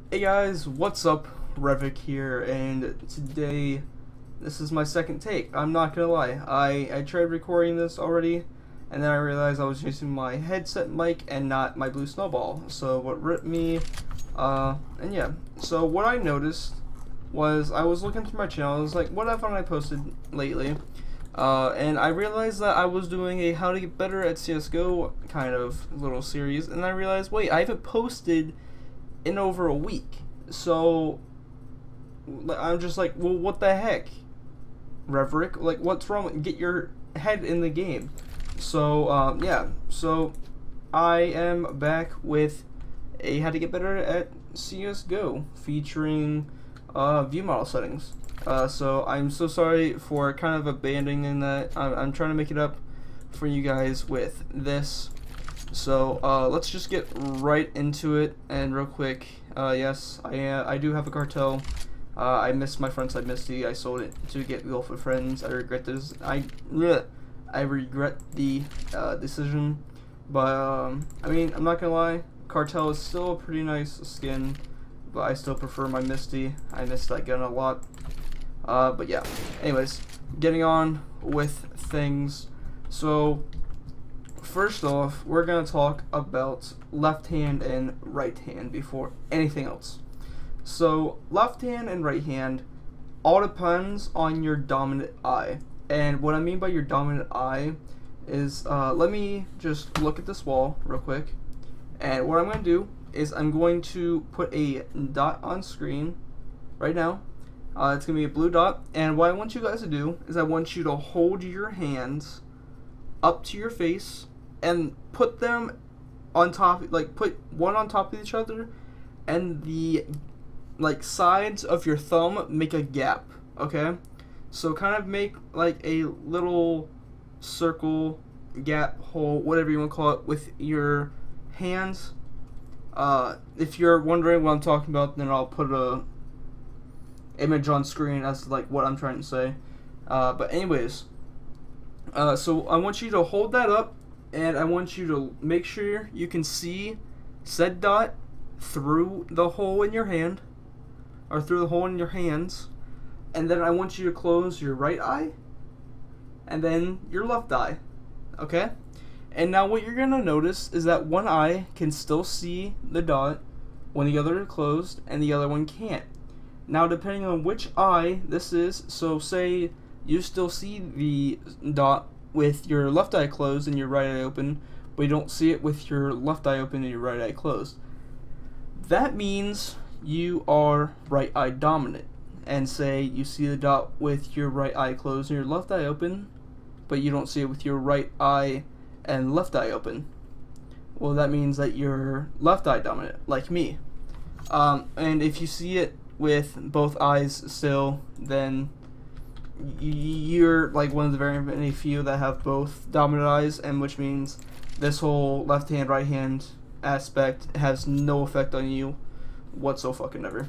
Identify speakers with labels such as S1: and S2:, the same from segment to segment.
S1: Hey guys, what's up? Revik here, and today this is my second take. I'm not gonna lie, I tried recording this already, and then I realized I was using my headset mic and not my blue snowball. So what ripped me, and yeah. So what I noticed was I was looking through my channel. I was like, what haven't I posted lately? And I realized that I was doing a how to get better at CSGO kind of little series, and I realized, wait, I haven't posted in over a week. So I'm just like, well, what the heck, Reverick? Like, what's wrong? Get your head in the game. So yeah, so I am back with a how to get better at CSGO featuring Viewmodel settings. So I'm so sorry for kind of abandoning that. I'm trying to make it up for you guys with this. So let's just get right into it. And real quick, yes, I do have a cartel. I missed my front side Misty. I sold it to get Golf with Friends. I regret this. I regret the decision. But I mean, I'm not gonna lie. Cartel is still a pretty nice skin, but I still prefer my Misty. I miss that gun a lot. But yeah. Anyways, getting on with things. So first off, we're going to talk about left hand and right hand before anything else. So, left hand and right hand all depends on your dominant eye. And what I mean by your dominant eye is, let me just look at this wall real quick. And what I'm going to do is I'm going to put a dot on screen right now. It's going to be a blue dot. And what I want you guys to do is I want you to hold your hands up to your face and put them on top, like put one on top of each other, and the sides of your thumb make a gap. Okay, so kind of make like a little circle, gap, hole, whatever you want to call it, with your hands. If you're wondering what I'm talking about, then I'll put a image on screen as to, like, what I'm trying to say. But anyways, so I want you to hold that up, and I want you to make sure you can see said dot through the hole in your hand, or through the hole in your hands, and then I want you to close your right eye, and then your left eye, okay? And now what you're going to notice is that one eye can still see the dot when the other is closed, and the other one can't. Now depending on which eye this is, so say you still see the dot with your left eye closed and your right eye open, but you don't see it with your left eye open and your right eye closed. That means you are right eye dominant. And say you see the dot with your right eye closed and your left eye open, but you don't see it with your right eye and left eye open. Well, that means that you're left eye dominant, like me. And if you see it with both eyes still, then you're like one of the very many few that have both dominant eyes, and which means this whole left hand right hand aspect has no effect on you whatsoever.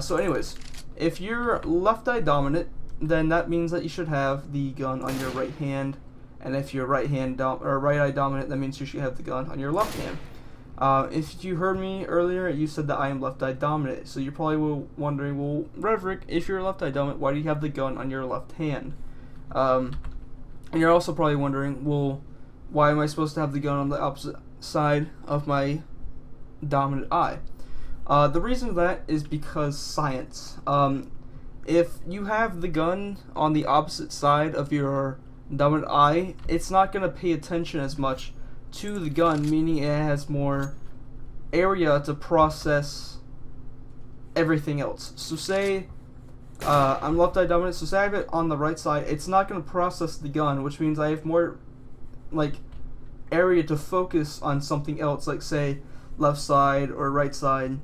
S1: So anyways, if you're left eye dominant, then that means that you should have the gun on your right hand, and if you're right eye dominant, that means you should have the gun on your left hand. If you heard me earlier, you said that I am left eye dominant, so you're probably wondering, well, Reverick, if you're left eye dominant, why do you have the gun on your left hand? And you're also probably wondering, well, why am I supposed to have the gun on the opposite side of my dominant eye? The reason for that is because science. If you have the gun on the opposite side of your dominant eye, it's not going to pay attention as much to the gun, meaning it has more area to process everything else. So say I'm left eye dominant, so say I have it on the right side, it's not going to process the gun, which means I have more area to focus on something else, like say left side or right side,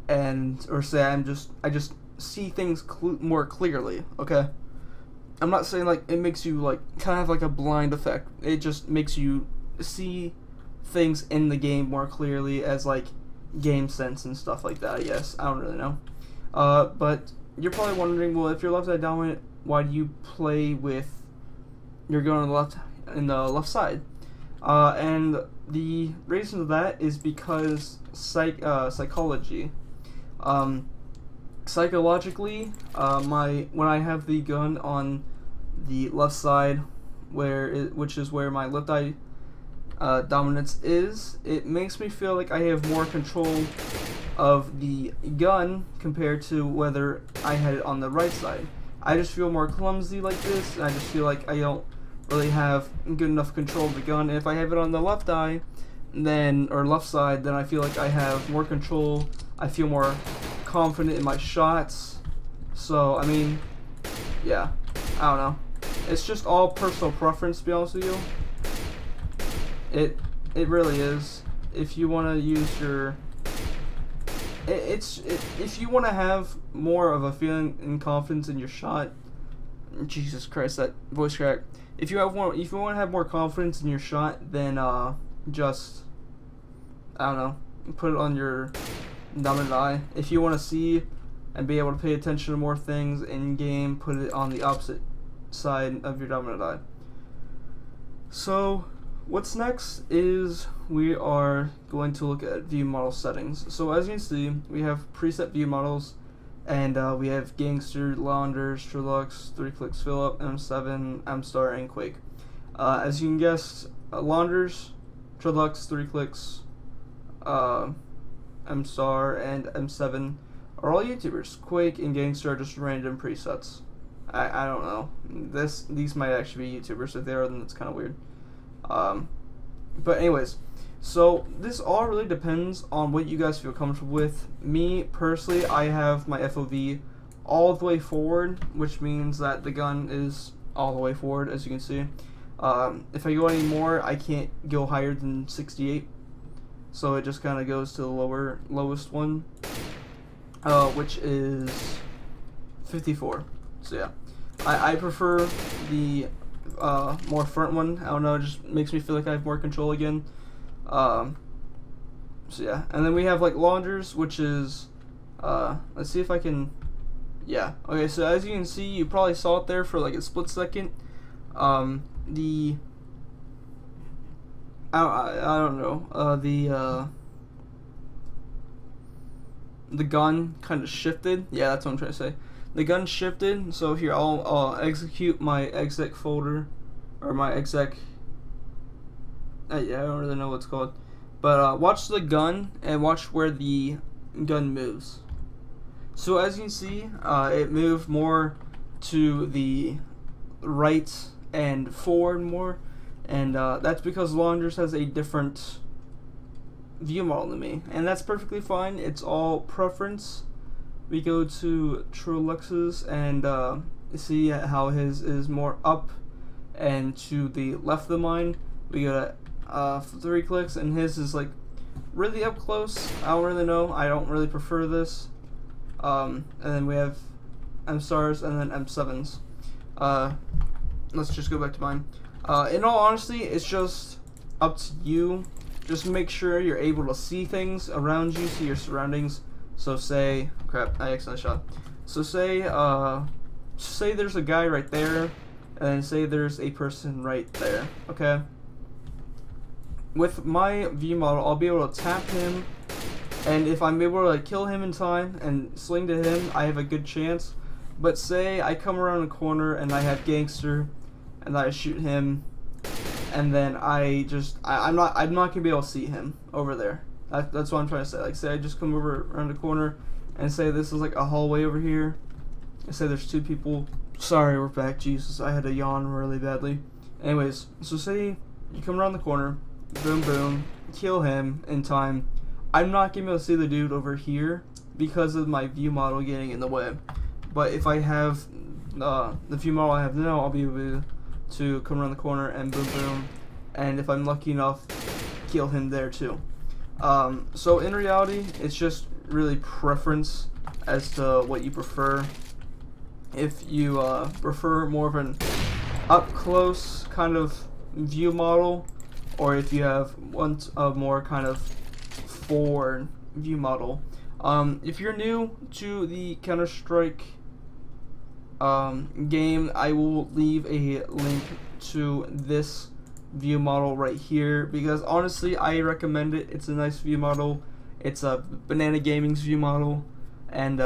S1: and or say I just see things more clearly. Okay, I'm not saying like it makes you like kind of like a blind effect. It just makes you see things in the game more clearly, as like game sense and stuff like that, I guess. I don't really know. But you're probably wondering, well, if you're left eye dominant, why do you play with your gun on the left side? And the reason for that is because psychology. Psychologically, when I have the gun on the left side, which is where my left eye dominance is, it makes me feel like I have more control of the gun compared to whether I had it on the right side. I just feel more clumsy like this, and I just feel like I don't really have good enough control of the gun. And if I have it on the left eye, or left side, then I feel like I have more control. I feel more confident in my shots. So I mean, yeah, I don't know. It's just all personal preference, to be honest with you. It really is. If you want to use your, if you want to have more of a feeling and confidence in your shot. Jesus Christ, that voice crack. If you want to have more confidence in your shot, then just, I don't know, put it on your dominant eye. If you want to see and be able to pay attention to more things in game, put it on the opposite side of your dominant eye. So what's next is we are going to look at view model settings. So as you can see, we have preset view models, and we have Gangster, Launders, Trilux, 3-Clicks Philip, M7, M-Star, and Quake. As you can guess, Launders, Trilux, 3-Clicks, M-Star, and M7 are all YouTubers. Quake and Gangster are just random presets. I don't know. These might actually be YouTubers. If they are, then it's kind of weird. But anyways, so this all really depends on what you guys feel comfortable with. Me personally, I have my FOV all the way forward, which means that the gun is all the way forward, as you can see. If I go any more, I can't go higher than 68, so it just kind of goes to the lowest one, which is 54. So yeah, I prefer the more front one. I don't know, it just makes me feel like I have more control again. So yeah, and then we have like Launders, which is let's see if I can, yeah, okay, so as you can see, you probably saw it there for like a split second. I don't know, the gun kind of shifted. Yeah, that's what I'm trying to say. The gun shifted. So here, I'll execute my exec folder, or my exec. Yeah, I don't really know what it's called, but watch the gun and watch where the gun moves. So as you can see, it moved more to the right and forward more, and that's because Launders has a different view model than me, and that's perfectly fine. It's all preference. We go to Trilux's and see how his is more up and to the left of mine. We go to 3-Clicks, and his is like really up close. I don't really know. I don't really prefer this. And then we have M-Stars and then M7s. Let's just go back to mine. In all honesty, it's just up to you. Just make sure you're able to see things around you, see your surroundings. So say, crap, I accidentally shot. So say there's a guy right there, and then say there's a person right there, okay? With my view model, I'll be able to tap him, and if I'm able to like kill him in time and sling to him, I have a good chance. But say I come around a corner and I have Gangster, and I shoot him, and then I'm not gonna be able to see him over there. That's what I'm trying to say. Like, say I just come over around the corner, and say this is like a hallway over here, and say there's two people. Sorry, we're back. Jesus, I had to yawn really badly. Anyways, so say you come around the corner, boom, boom, kill him in time. I'm not gonna be able to see the dude over here because of my view model getting in the way. But if I have the view model I have now, I'll be able to come around the corner and boom, boom, and if I'm lucky enough, kill him there too. So in reality, it's just really preference as to what you prefer. If you prefer more of an up close kind of view model, or if you want a more kind of forward view model. If you're new to the Counter-Strike game, I will leave a link to this view model right here, because honestly I recommend it. It's a nice view model. It's a Banana Gaming's view model. And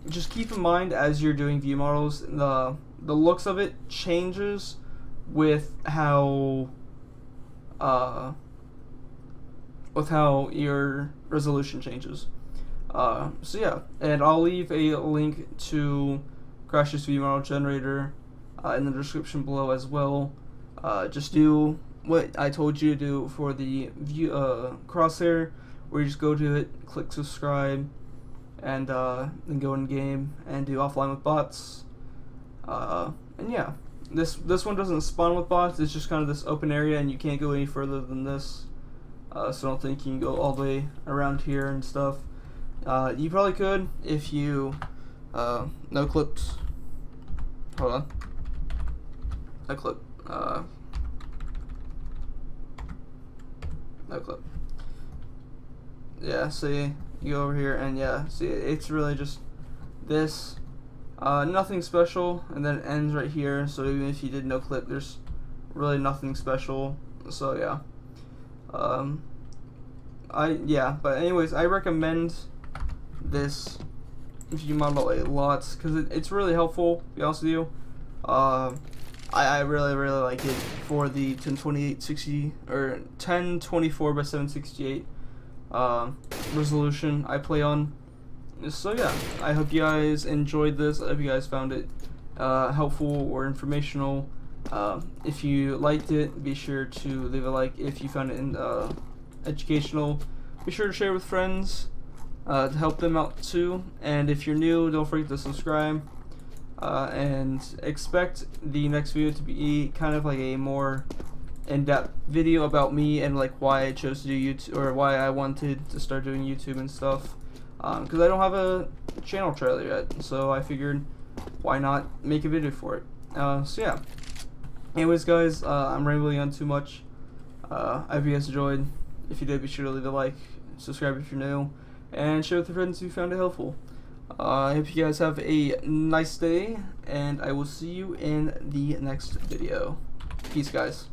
S1: just keep in mind as you're doing view models, the looks of it changes with how your resolution changes. So yeah, and I'll leave a link to Crash's Viewmodel generator in the description below as well. Just do what I told you to do for the view crosshair, where you just go to it, click subscribe, and then go in game and do offline with bots. And yeah, this one doesn't spawn with bots. It's just kind of this open area, and you can't go any further than this. So I don't think you can go all the way around here and stuff. You probably could if you no clips. Hold on. No clip. No clip. Yeah, see, you go over here and yeah, see, it's really just this. Nothing special, and then it ends right here. So even if you did no clip, there's really nothing special. So yeah. But anyways, I recommend this Viewmodel a lot because it's really helpful, to be honest with you. I really like it for the 1028/60 or 1024 by 768 resolution I play on. So yeah, I hope you guys enjoyed this. I hope you guys found it helpful or informational. If you liked it, be sure to leave a like. If you found it educational, be sure to share with friends to help them out too. And if you're new, don't forget to subscribe. And expect the next video to be kind of like a more in-depth video about me and like why I chose to do YouTube, or why I wanted to start doing YouTube and stuff. Because I don't have a channel trailer yet, so I figured why not make a video for it. So yeah. Anyways, guys, I'm rambling on too much. I hope you guys enjoyed. If you did, be sure to leave a like, subscribe if you're new, and share with your friends if you found it helpful. I hope you guys have a nice day, and I will see you in the next video. Peace, guys.